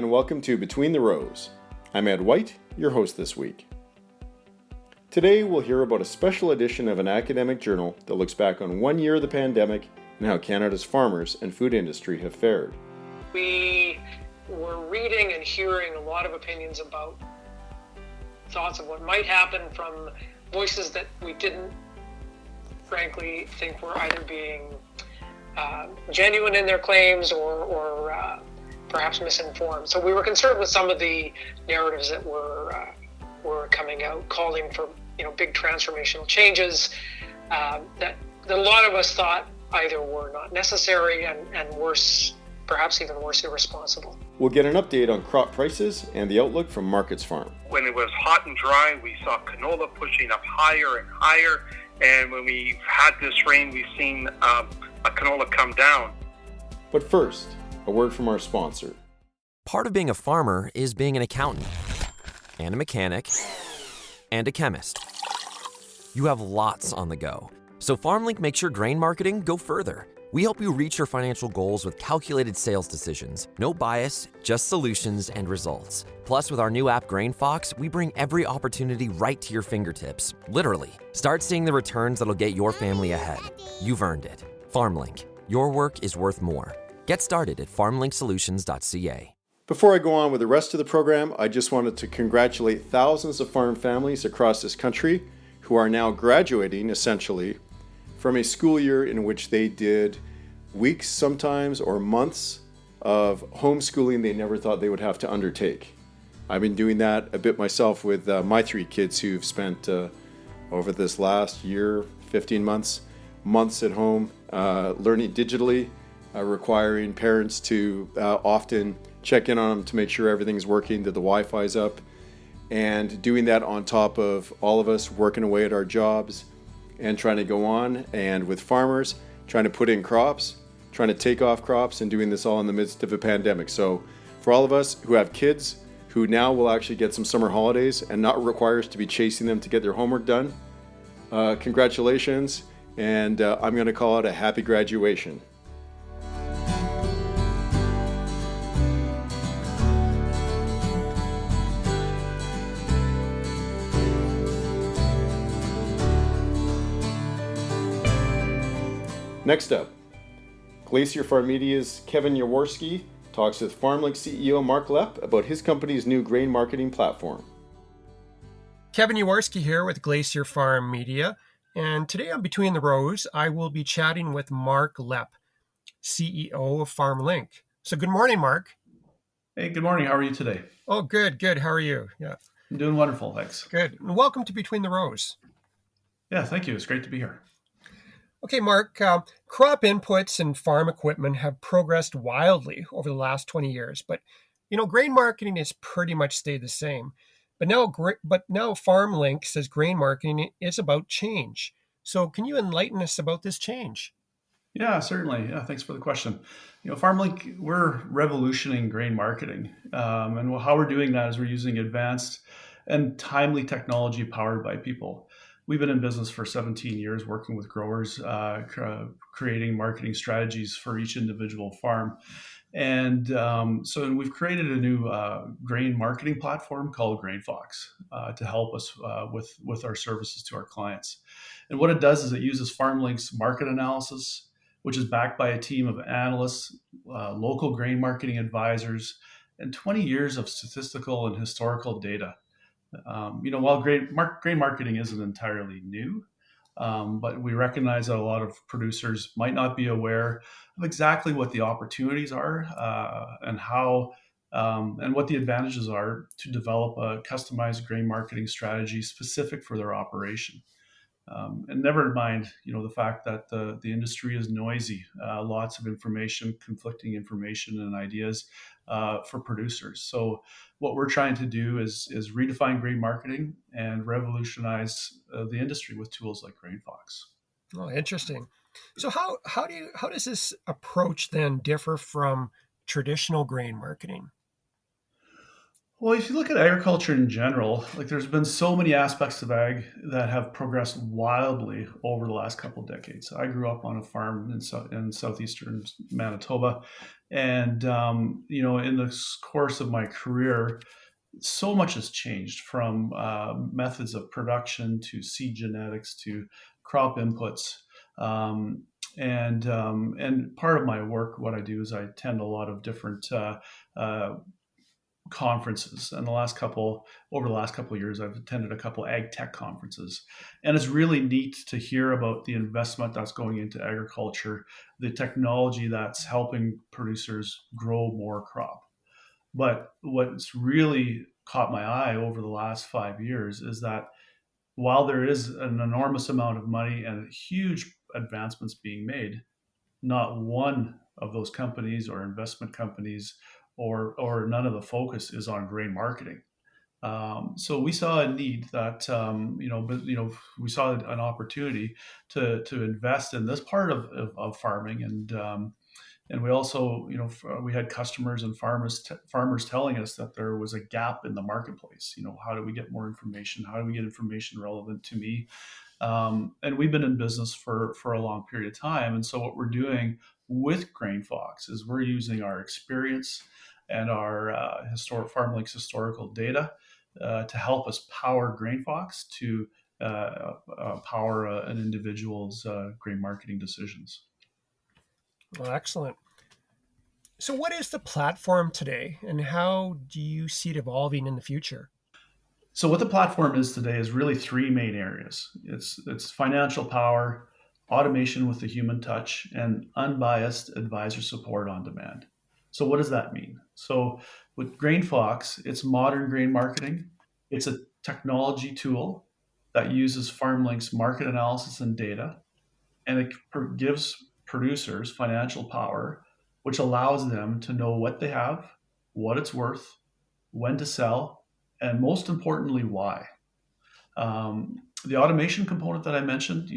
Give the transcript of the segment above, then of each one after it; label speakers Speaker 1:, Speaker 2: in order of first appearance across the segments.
Speaker 1: and welcome to Between the Rows. I'm Ed White, your host this week. Today we'll hear about a special edition of an academic journal that looks back on 1 year of the pandemic and how Canada's farmers and food industry have fared.
Speaker 2: We were reading and hearing a lot of opinions about thoughts of what might happen from voices that we didn't frankly think were either being genuine in their claims or perhaps misinformed. So we were concerned with some of the narratives that were coming out, calling for big transformational changes that a lot of us thought either were not necessary and worse, perhaps even worse, irresponsible.
Speaker 1: We'll get an update on crop prices and the outlook from Markets Farm.
Speaker 3: When it was hot and dry, we saw canola pushing up higher and higher. And when we've had this rain, we've seen a canola come down.
Speaker 1: But first, a word from our sponsor.
Speaker 4: Part of being a farmer is being an accountant, and a mechanic, and a chemist. You have lots on the go. So FarmLink makes your grain marketing go further. We help you reach your financial goals with calculated sales decisions. No bias, just solutions and results. Plus, with our new app GrainFox, we bring every opportunity right to your fingertips. Literally. Start seeing the returns that'll get your family ahead. You've earned it. FarmLink. Your work is worth more. Get started at farmlinksolutions.ca.
Speaker 1: Before I go on with the rest of the program, I just wanted to congratulate thousands of farm families across this country who are now graduating, essentially, from a school year in which they did weeks sometimes or months of homeschooling they never thought they would have to undertake. I've been doing that a bit myself with my 3 kids who've spent over this last year, 15 months at home learning digitally, requiring parents to often check in on them to make sure everything's working, that the Wi-Fi's up, and doing that on top of all of us working away at our jobs and trying to go on, and with farmers trying to put in crops, trying to take off crops, and doing this all in the midst of a pandemic. So for all of us who have kids who now will actually get some summer holidays and not require us to be chasing them to get their homework done, congratulations, and I'm going to call it a happy graduation. Next up, Glacier FarmMedia's Kevin Yaworski talks with FarmLink CEO Mark Lepp about his company's new grain marketing platform.
Speaker 5: Kevin Yaworski here with Glacier FarmMedia, and today on Between the Rows, I will be chatting with Mark Lepp, CEO of FarmLink. So good morning, Mark.
Speaker 6: Hey, good morning. How are you today?
Speaker 5: Oh, good. How are you? Yeah,
Speaker 6: I'm doing wonderful, thanks.
Speaker 5: Good. And welcome to Between the Rows.
Speaker 6: Yeah, thank you. It's great to be here.
Speaker 5: Okay, Mark, crop inputs and farm equipment have progressed wildly over the last 20 years, but grain marketing has pretty much stayed the same. But now FarmLink says grain marketing is about change. So can you enlighten us about this change?
Speaker 6: Yeah, certainly. Yeah, thanks for the question. FarmLink, we're revolutioning grain marketing. And how we're doing that is we're using advanced and timely technology powered by people. We've been in business for 17 years working with growers, creating marketing strategies for each individual farm. And so we've created a new grain marketing platform called GrainFox to help us with our services to our clients. And what it does is it uses FarmLink's market analysis, which is backed by a team of analysts, local grain marketing advisors, and 20 years of statistical and historical data. While grain marketing isn't entirely new, but we recognize that a lot of producers might not be aware of exactly what the opportunities are and how and what the advantages are to develop a customized grain marketing strategy specific for their operation. And never mind, the fact that the industry is noisy, lots of information, conflicting information and ideas for producers. So what we're trying to do is redefine grain marketing and revolutionize the industry with tools like GrainFox.
Speaker 5: Oh, interesting. So how does this approach then differ from traditional grain marketing?
Speaker 6: Well, if you look at agriculture in general, like there's been so many aspects of ag that have progressed wildly over the last couple of decades. I grew up on a farm in southeastern Manitoba, and in the course of my career, so much has changed from methods of production to seed genetics to crop inputs. And part of my work, what I do is I attend a lot of different uh, conferences. And over the last couple of years, I've attended a couple ag tech conferences, and it's really neat to hear about the investment that's going into agriculture, the technology that's helping producers grow more crop. But what's really caught my eye over the last 5 years is that while there is an enormous amount of money and huge advancements being made, not one of those companies or investment companies or none of the focus is on grain marketing. So we saw a need that we saw an opportunity to invest in this part of farming, and we also we had customers and farmers telling us that there was a gap in the marketplace. How do we get more information? How do we get information relevant to me? And we've been in business for a long period of time. And so what we're doing with GrainFox is we're using our experience and our FarmLink's historical data to help us power GrainFox to power an individual's grain marketing decisions.
Speaker 5: Well, excellent. So what is the platform today, and how do you see it evolving in the future?
Speaker 6: So what the platform is today is really three main areas. It's financial power, automation with the human touch, and unbiased advisor support on demand. So what does that mean? So with GrainFox, it's modern grain marketing. It's a technology tool that uses FarmLink's market analysis and data, and it gives producers financial power, which allows them to know what they have, what it's worth, when to sell, and most importantly, why. The automation component that I mentioned,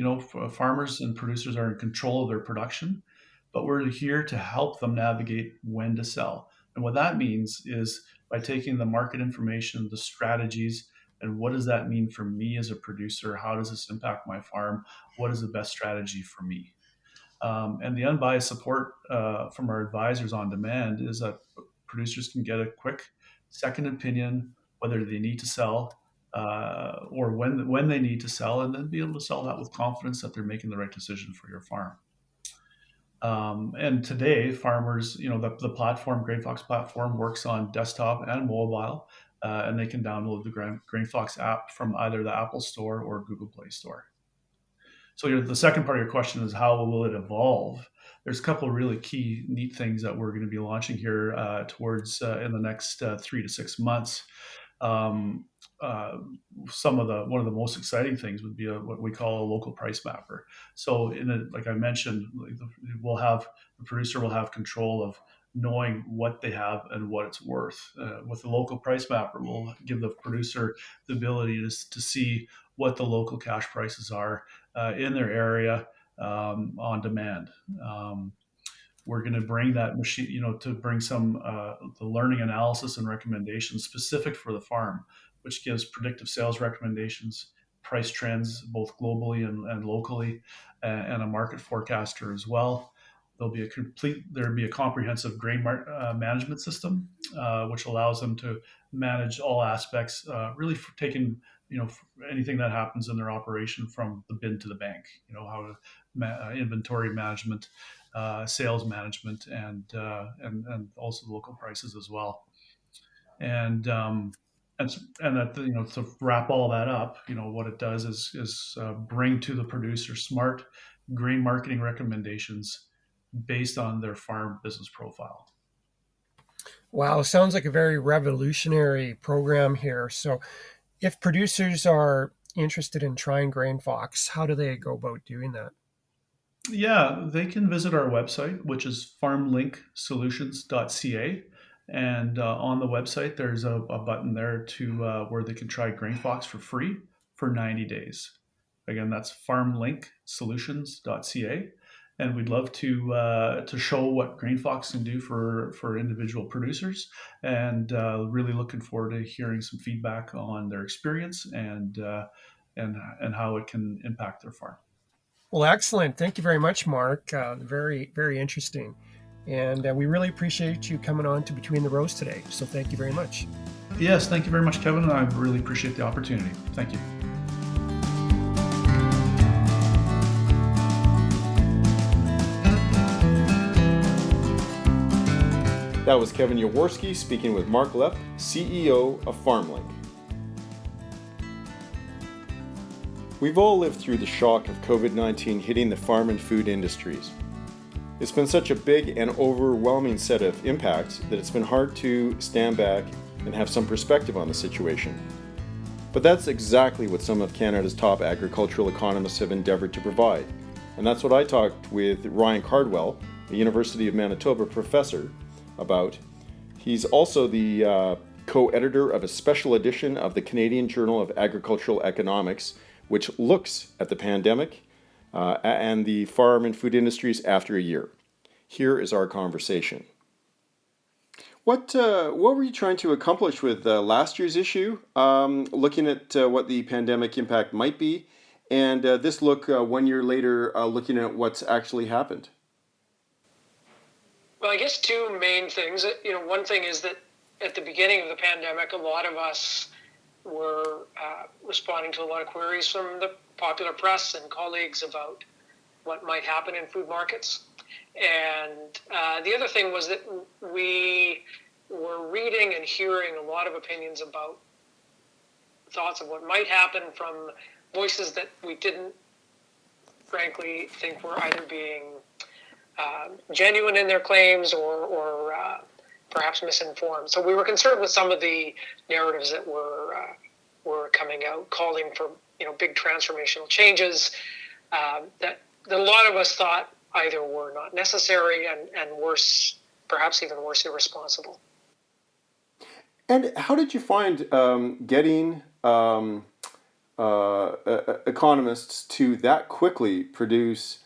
Speaker 6: farmers and producers are in control of their production, but we're here to help them navigate when to sell. And what that means is by taking the market information, the strategies, and what does that mean for me as a producer? How does this impact my farm? What is the best strategy for me? And the unbiased support from our advisors on demand is that producers can get a quick second opinion, whether they need to sell or when they need to sell, and then be able to sell that with confidence that they're making the right decision for your farm. And today, farmers, the platform, GrainFox platform, works on desktop and mobile, and they can download the GrainFox app from either the Apple Store or Google Play Store. So the second part of your question is how will it evolve? There's a couple of really key, neat things that we're going to be launching here towards in the next 3 to 6 months. One of the most exciting things would be what we call a local price mapper. So like I mentioned, the producer will have control of knowing what they have and what it's worth. With the local price mapper, we'll give the producer the ability to see what the local cash prices are in their area on demand. We're going to bring that machine, to bring some the learning analysis and recommendations specific for the farm, which gives predictive sales recommendations, price trends, both globally and locally, and a market forecaster as well. There'll be a comprehensive grain management system, which allows them to manage all aspects, really for taking, anything that happens in their operation from the bin to the bank, how to inventory management, sales management, and also local prices as well. And that, to wrap all that up, what it does is bring to the producer smart grain marketing recommendations based on their farm business profile.
Speaker 5: Wow, sounds like a very revolutionary program here. So if producers are interested in trying GrainFox, how do they go about doing that?
Speaker 6: Yeah, they can visit our website, which is farmlinksolutions.ca. And on the website, there's a button there to where they can try GrainFox for free for 90 days. Again, that's farmlinksolutions.ca. and we'd love to show what GrainFox can do for individual producers, and really looking forward to hearing some feedback on their experience and how it can impact their farm.
Speaker 5: Well, excellent. Thank you very much, Mark. Very, very interesting. And we really appreciate you coming on to Between the Rows today. So thank you very much.
Speaker 6: Yes, thank you very much, Kevin. I really appreciate the opportunity. Thank you.
Speaker 1: That was Kevin Yaworski speaking with Mark Lepp, CEO of FarmLink. We've all lived through the shock of COVID-19 hitting the farm and food industries. It's been such a big and overwhelming set of impacts that it's been hard to stand back and have some perspective on the situation. But that's exactly what some of Canada's top agricultural economists have endeavored to provide. And that's what I talked with Ryan Cardwell, a University of Manitoba professor, about. He's also the co-editor of a special edition of the Canadian Journal of Agricultural Economics, which looks at the pandemic and the farm and food industries after a year. Here is our conversation. What were you trying to accomplish with last year's issue, looking at what the pandemic impact might be, and this look 1 year later, looking at what's actually happened?
Speaker 2: Well, I guess two main things. One thing is that at the beginning of the pandemic, a lot of us were responding to a lot of queries from the popular press and colleagues about what might happen in food markets. And the other thing was that we were reading and hearing a lot of opinions about thoughts of what might happen from voices that we didn't, frankly, think were either being genuine in their claims or perhaps misinformed. So we were concerned with some of the narratives that were coming out, calling for big transformational changes that a lot of us thought either were not necessary and worse, perhaps even worse, irresponsible.
Speaker 1: And how did you find getting economists to that quickly produce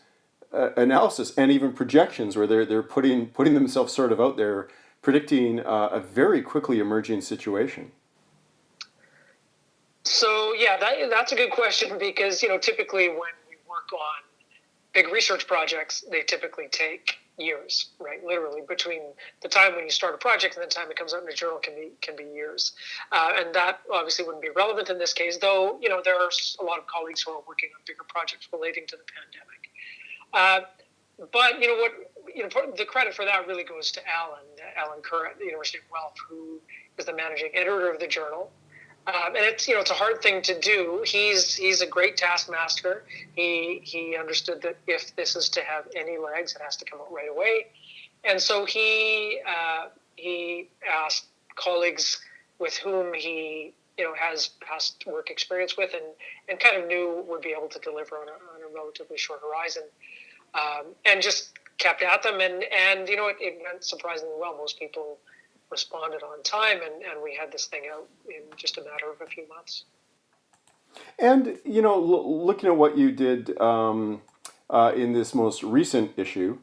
Speaker 1: analysis and even projections where they're putting themselves sort of out there, predicting a very quickly emerging situation?
Speaker 2: So yeah, that's a good question, because typically when we work on big research projects, they typically take years, right? Literally between the time when you start a project and the time it comes out in a journal can be years, and that obviously wouldn't be relevant in this case. Though there are a lot of colleagues who are working on bigger projects relating to the pandemic. But the credit for that really goes to Alan Kerr at the University of Guelph, who is the managing editor of the journal. And it's a hard thing to do. He's a great taskmaster. He understood that if this is to have any legs, it has to come out right away. And so he asked colleagues with whom he has past work experience with and kind of knew would be able to deliver on a relatively short horizon, and just kept at them. And it went surprisingly well. Most people responded on time, and we had this thing out in just a matter of a few months.
Speaker 1: And looking at what you did in this most recent issue,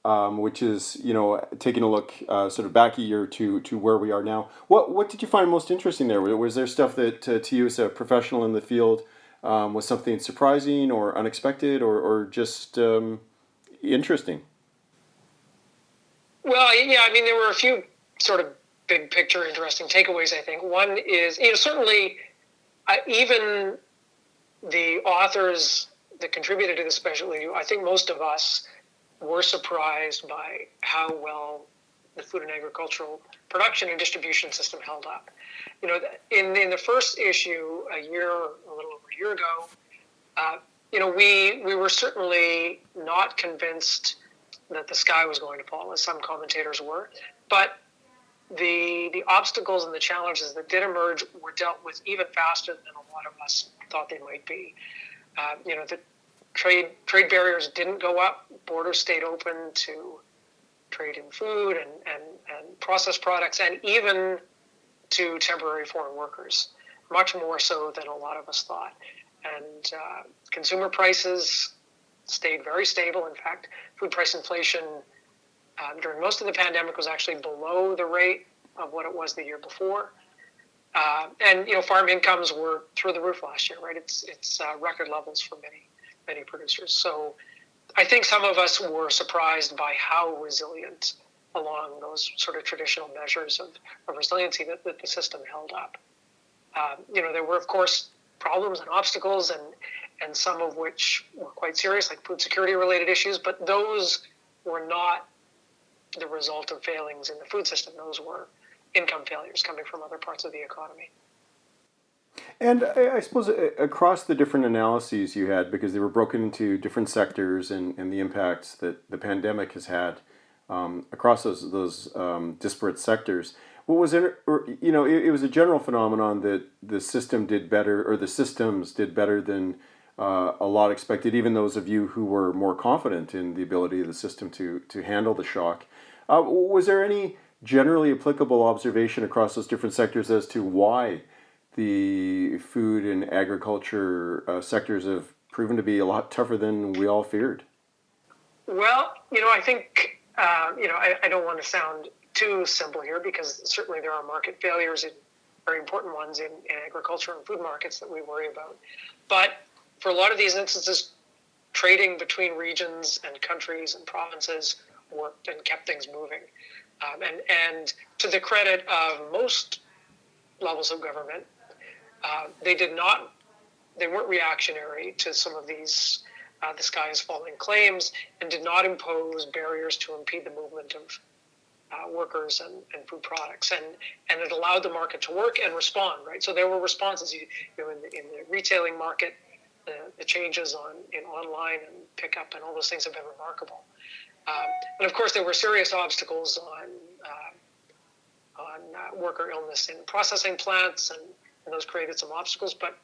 Speaker 1: which is taking a look sort of back a year to where we are now, what did you find most interesting there? Was there stuff that to you as a professional in the field was something surprising or unexpected or just interesting?
Speaker 2: Well, yeah, I mean, there were a few sort of big picture interesting takeaways, I think. One is, certainly even the authors that contributed to the special issue, I think most of us were surprised by how well the food and agricultural production and distribution system held up. In the first issue, a little over a year ago, we were certainly not convinced that the sky was going to fall, as some commentators were, but the obstacles and the challenges that did emerge were dealt with even faster than a lot of us thought they might be. The trade barriers didn't go up. Borders stayed open to trade in food and processed products, and even to temporary foreign workers, much more so than a lot of us thought. And consumer prices stayed very stable. In fact, food price inflation during most of the pandemic was actually below the rate of what it was the year before. And farm incomes were through the roof last year, right? It's record levels for many producers. So I think some of us were surprised by how resilient along those sort of traditional measures of resiliency that the system held up. There were, of course, problems and obstacles, and some of which were quite serious, like food security related issues, but those were not the result of failings in the food system. Those were income failures coming from other parts of the economy.
Speaker 1: And I suppose across the different analyses you had, because they were broken into different sectors and the impacts that the pandemic has had across those disparate sectors, what was it? It was a general phenomenon that the system did better, or the systems did better than a lot expected. Even those of you who were more confident in the ability of the system to handle the shock. Was there any generally applicable observation across those different sectors as to why the food and agriculture sectors have proven to be a lot tougher than we all feared?
Speaker 2: Well, I think, I don't want to sound too simple here, because certainly there are market failures, and very important ones in agriculture and food markets that we worry about. But for a lot of these instances, trading between regions and countries and provinces worked and kept things moving. And to the credit of most levels of government, they weren't reactionary to some of these the sky is falling claims, and did not impose barriers to impede the movement of workers and food products. And it allowed the market to work and respond, right? So there were responses. In the retailing market, the changes in online and pickup and all those things have been remarkable. And of course, there were serious obstacles on worker illness in processing plants, and those created some obstacles. But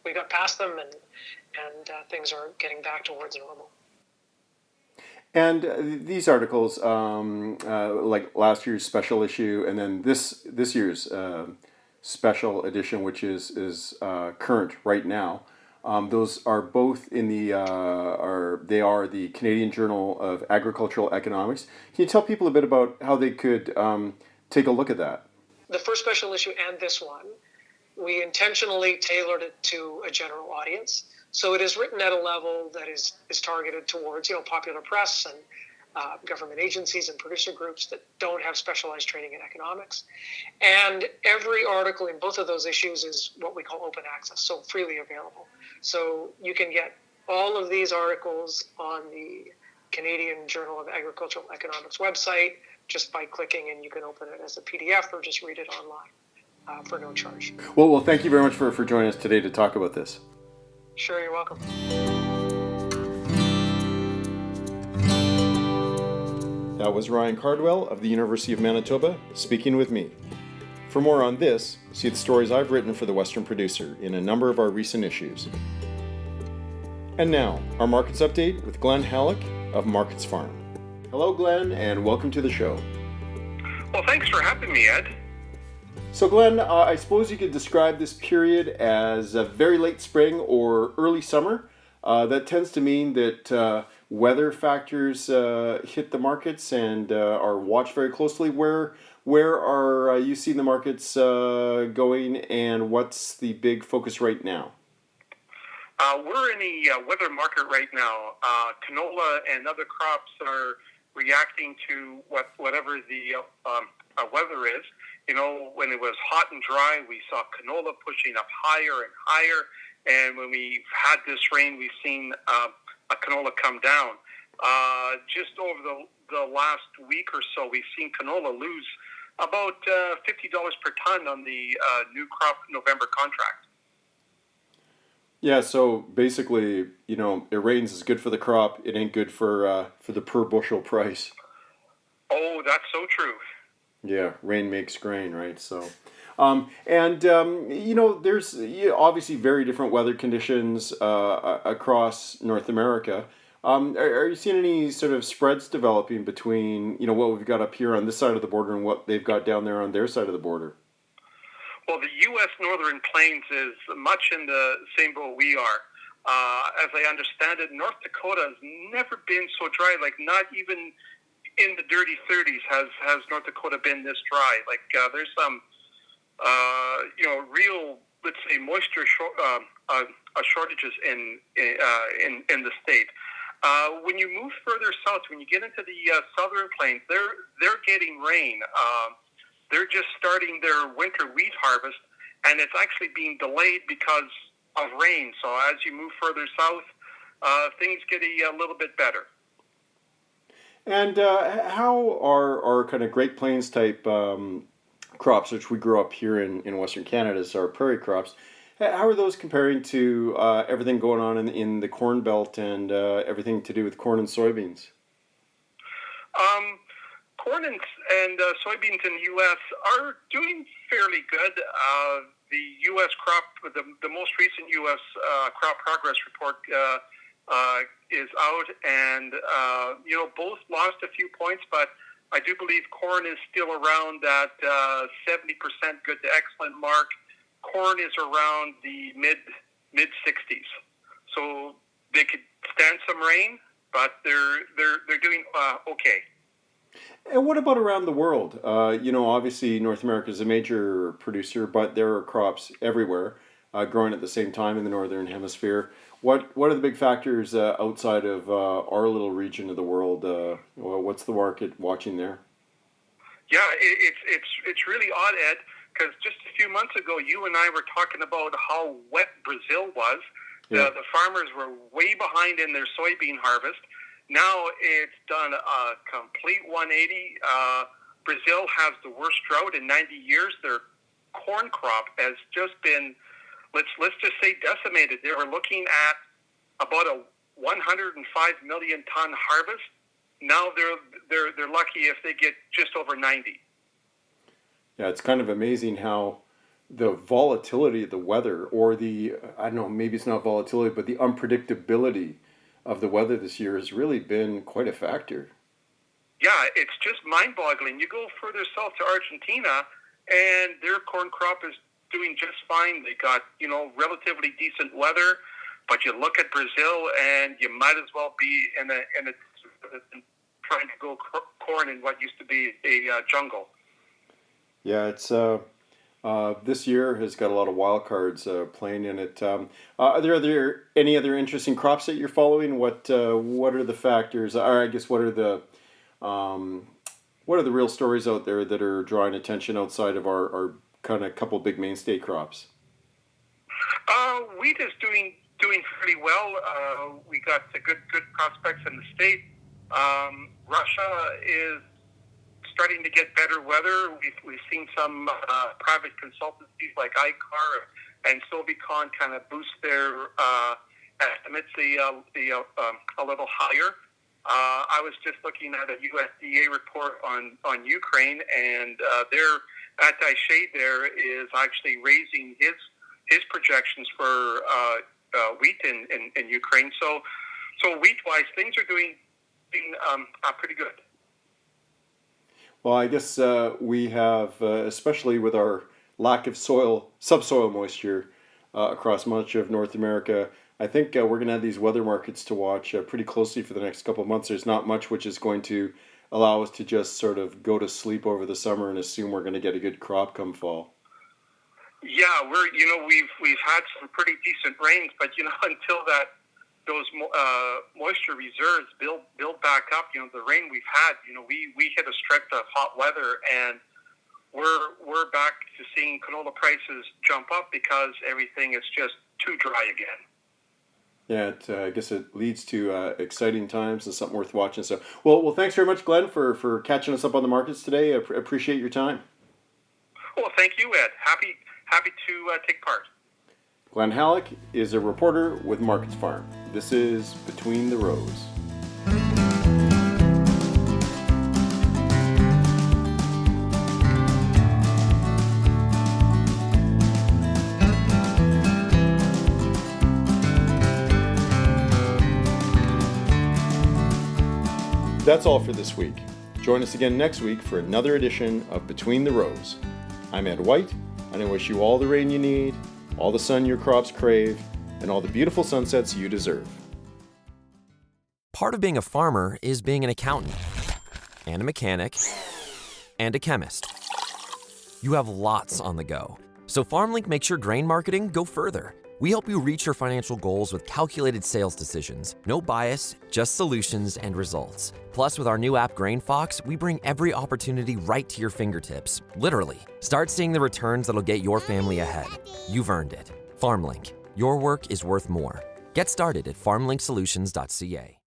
Speaker 2: we got past them, and things are getting back towards normal.
Speaker 1: And these articles, like last year's special issue, and then this year's special edition, which is current right now. Those are both in the the Canadian Journal of Agricultural Economics. Can you tell people a bit about how they could take a look at that?
Speaker 2: The first special issue and this one, we intentionally tailored it to a general audience. So it is written at a level that is targeted towards popular press and government agencies and producer groups that don't have specialized training in economics. And every article in both of those issues is what we call open access, so freely available. So you can get all of these articles on the Canadian Journal of Agricultural Economics website just by clicking, and you can open it as a PDF or just read it online for no charge.
Speaker 1: Well, thank you very much for joining us today to talk about this.
Speaker 2: Sure, you're welcome.
Speaker 1: That was Ryan Cardwell of the University of Manitoba speaking with me. For more on this, see the stories I've written for the Western Producer in a number of our recent issues. And now, our Markets Update with Glenn Halleck of Markets Farm. Hello, Glenn, and welcome to the show.
Speaker 3: Well, thanks for having me, Ed.
Speaker 1: So, Glenn, I suppose you could describe this period as a very late spring or early summer. That tends to mean that weather factors hit the markets and are watched very closely. Where are you seeing the markets going, and what's the big focus right now?
Speaker 3: We're in the weather market right now. Canola and other crops are reacting to whatever the weather is. When it was hot and dry, we saw canola pushing up higher and higher. And when we've had this rain, we've seen a canola come down. Just over the last week or so, we've seen canola lose about $50 per ton on the new crop November contract.
Speaker 1: Yeah, so basically, it rains is good for the crop. It ain't good for the per bushel price.
Speaker 3: Oh, that's so true.
Speaker 1: Yeah, rain makes grain, right? So, there's obviously very different weather conditions across North America. Are you seeing any sort of spreads developing between, what we've got up here on this side of the border and what they've got down there on their side of the border?
Speaker 3: Well, the U.S. Northern Plains is much in the same boat we are. As I understand it, North Dakota has never been so dry. Like not even in the dirty 30s has North Dakota been this dry. Like there's some real, let's say, moisture shortages in the state. When you move further south, when you get into the southern plains, they're getting rain. They're just starting their winter wheat harvest, and it's actually being delayed because of rain. So as you move further south, things get a little bit better.
Speaker 1: And how are kind of Great Plains type crops, which we grew up here in Western Canada as our prairie crops, how are those comparing to everything going on in the Corn Belt and everything to do with corn and soybeans?
Speaker 3: Corn and soybeans in the U.S. are doing fairly good. The U.S. crop, the most recent U.S. crop progress report is out, and both lost a few points, but I do believe corn is still around that 70% good to excellent mark. Corn is around the mid 60s, so they could stand some rain, but they're doing okay.
Speaker 1: And what about around the world? Obviously North America is a major producer, but there are crops everywhere growing at the same time in the Northern Hemisphere. What are the big factors outside of our little region of the world? What's the market watching there?
Speaker 3: Yeah, it's really odd, Ed, because just a few months ago, you and I were talking about how wet Brazil was. Yeah. The farmers were way behind in their soybean harvest. Now it's done a complete 180. Brazil has the worst drought in 90 years. Their corn crop has just been, let's just say, decimated. They were looking at about a 105 million ton harvest. Now they're lucky if they get just over 90.
Speaker 1: Yeah, it's kind of amazing how the volatility of the weather, or maybe it's not volatility, but the unpredictability of the weather this year has really been quite a factor.
Speaker 3: Yeah, it's just mind-boggling. You go further south to Argentina, and their corn crop is doing just fine. They got, relatively decent weather, but you look at Brazil, and you might as well be in a trying to grow corn in what used to be a jungle. Yeah,
Speaker 1: it's this year has got a lot of wild cards playing in it. Are there any other interesting crops that you're following? What are the factors? Or I guess what are the real stories out there that are drawing attention outside of our kind of couple big mainstay crops?
Speaker 3: Wheat is doing pretty well. We got the good prospects in the state. Russia is starting to get better weather. We've seen some private consultancies like ICAR and Sobicon kind of boost their estimates a little higher. I was just looking at a USDA report on Ukraine, and their attaché there is actually raising his projections for wheat in Ukraine. So wheat-wise, things are doing pretty good.
Speaker 1: Well, I guess we have, especially with our lack of subsoil moisture across much of North America, I think we're going to have these weather markets to watch pretty closely for the next couple of months. There's not much which is going to allow us to just sort of go to sleep over the summer and assume we're going to get a good crop come fall.
Speaker 3: Yeah, we've had some pretty decent rains, but until those moisture reserves build back up, the rain we've had, we hit a stretch of hot weather, and we're back to seeing canola prices jump up because everything is just too dry again.
Speaker 1: Yeah, I guess it leads to exciting times and something worth watching. So, well, thanks very much, Glenn, for catching us up on the markets today. I appreciate your time.
Speaker 3: Well, thank you, Ed. Happy to take part.
Speaker 1: Glenn Halleck is a reporter with Markets Farm. This is Between the Rows. That's all for this week. Join us again next week for another edition of Between the Rows. I'm Ed White, and I wish you all the rain you need, all the sun your crops crave, and all the beautiful sunsets you deserve.
Speaker 4: Part of being a farmer is being an accountant, and a mechanic, and a chemist. You have lots on the go, so FarmLink makes your grain marketing go further. We help you reach your financial goals with calculated sales decisions, no bias, just solutions and results. Plus, with our new app GrainFox, we bring every opportunity right to your fingertips, literally. Start seeing the returns that'll get your family ahead. You've earned it. FarmLink, your work is worth more. Get started at farmlinksolutions.ca.